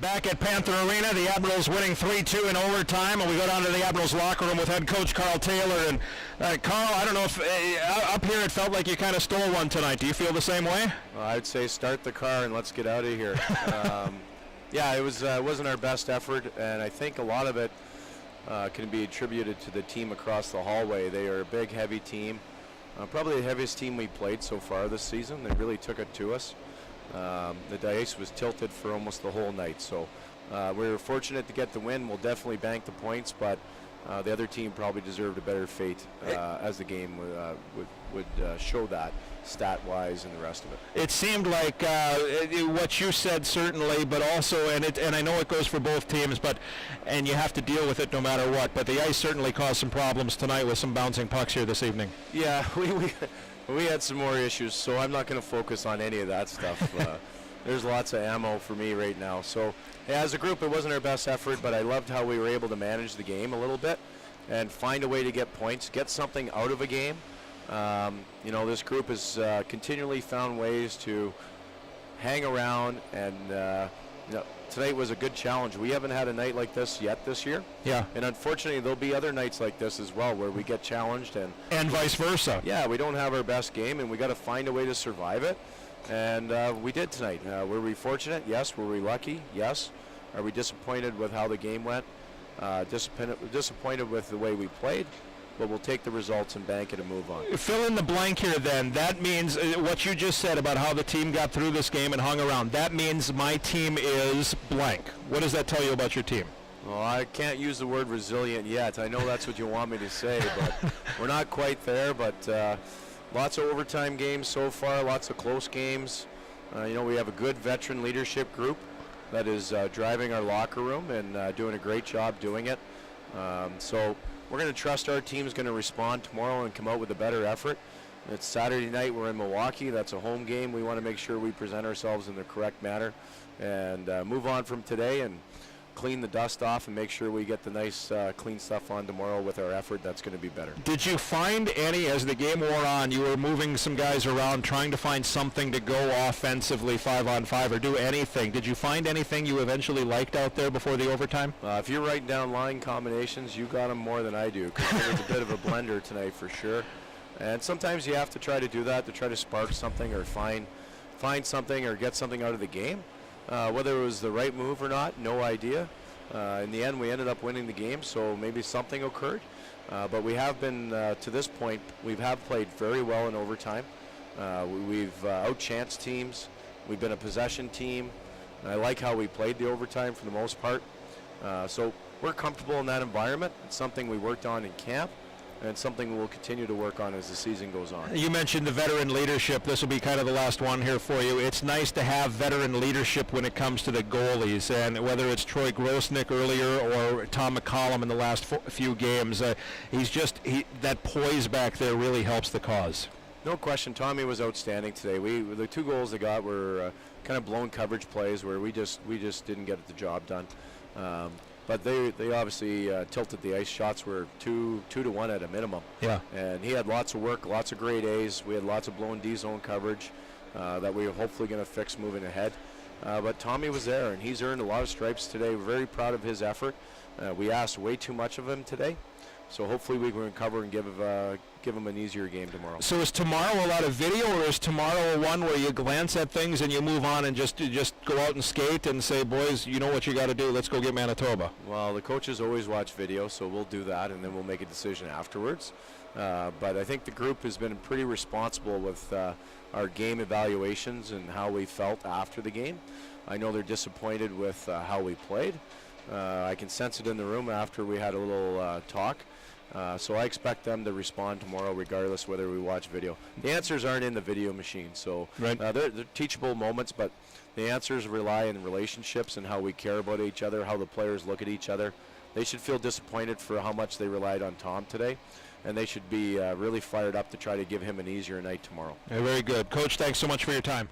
Back at Panther Arena, the Admirals winning 3-2 in overtime, and we go down to the Admirals locker room with head coach Karl Taylor. And Karl, I don't know if up here it felt like you kind of stole one tonight. Do you feel the same way? Well, I'd say start the car and let's get out of here. Yeah, it wasn't our best effort, and I think a lot of it can be attributed to the team across the hallway. They are a big, heavy team, probably the heaviest team we played so far this season. They really took it to us. The dice was tilted for almost the whole night, so we were fortunate to get the win. We'll definitely bank the points, but the other team probably deserved a better fate as the game would show that stat-wise and the rest of it. It seemed like what you said certainly, but also, and I know it goes for both teams, and you have to deal with it no matter what, but the ice certainly caused some problems tonight with some bouncing pucks here this evening. Yeah, we had some more issues, so I'm not going to focus on any of that stuff. There's lots of ammo for me right now. So yeah, as a group, it wasn't our best effort, but I loved how we were able to manage the game a little bit and find a way to get points, get something out of a game. You know, this group has continually found ways to hang around, and you know, tonight was a good challenge. We haven't had a night like this yet this year. Yeah. And unfortunately, there'll be other nights like this as well where we get challenged and vice versa. Yeah, we don't have our best game, and we got to find a way to survive it. And we did tonight. Were we fortunate? Yes. Were we lucky? Yes. Are we disappointed with how the game went? Disappointed with the way we played, but we'll take the results and bank it and move on. Fill in the blank here then. That means what you just said about how the team got through this game and hung around. That means my team is blank. What does that tell you about your team? Well, I can't use the word resilient yet. I know that's what you want me to say, but we're not quite there. But lots of overtime games so far, lots of close games. You know, we have a good veteran leadership group that is driving our locker room and doing a great job doing it. So we're going to trust our team's going to respond tomorrow and come out with a better effort. It's Saturday night. We're in Milwaukee. That's a home game. We want to make sure we present ourselves in the correct manner and move on from today and clean the dust off and make sure we get the nice clean stuff on tomorrow with our effort. That's going to be better. Did you find any, as the game wore on, you were moving some guys around trying to find something to go offensively 5-on-5 or do anything? Did you find anything you eventually liked out there before the overtime? If you're writing down line combinations, you got them more than I do, because it was a bit of a blender tonight for sure. And sometimes you have to try to do that to try to spark something or find something or get something out of the game. Whether it was the right move or not, no idea. In the end, we ended up winning the game, so maybe something occurred. But we have been, to this point, we have played very well in overtime. We've outchanced teams. We've been a possession team. And I like how we played the overtime for the most part. So we're comfortable in that environment. It's something we worked on in camp, and it's something we'll continue to work on as the season goes on. You mentioned the veteran leadership. This will be kind of the last one here for you. It's nice to have veteran leadership when it comes to the goalies, and whether it's Troy Grosnick earlier or Tom McCollum in the last few games, that poise back there really helps the cause. No question, Tommy was outstanding today. The two goals they got were kind of blown coverage plays where we just didn't get the job done. But they obviously tilted the ice. Shots were 2-1 at a minimum. Yeah. And he had lots of work, lots of grade A's. We had lots of blown D-zone coverage that we are hopefully going to fix moving ahead. But Tommy was there, and he's earned a lot of stripes today. We're very proud of his effort. We asked way too much of him today. So hopefully we can recover and give him an easier game tomorrow. So is tomorrow a lot of video, or is tomorrow one where you glance at things and you move on and just go out and skate and say, boys, you know what you got to do, let's go get Manitoba? Well, the coaches always watch video, so we'll do that, and then we'll make a decision afterwards. But I think the group has been pretty responsible with our game evaluations and how we felt after the game. I know they're disappointed with how we played. I can sense it in the room after we had a little talk. So I expect them to respond tomorrow regardless whether we watch video. The answers aren't in the video machine, so right. They're teachable moments, but the answers rely on relationships and how we care about each other, how the players look at each other. They should feel disappointed for how much they relied on Tom today, and they should be really fired up to try to give him an easier night tomorrow. Yeah, very good. Coach, thanks so much for your time.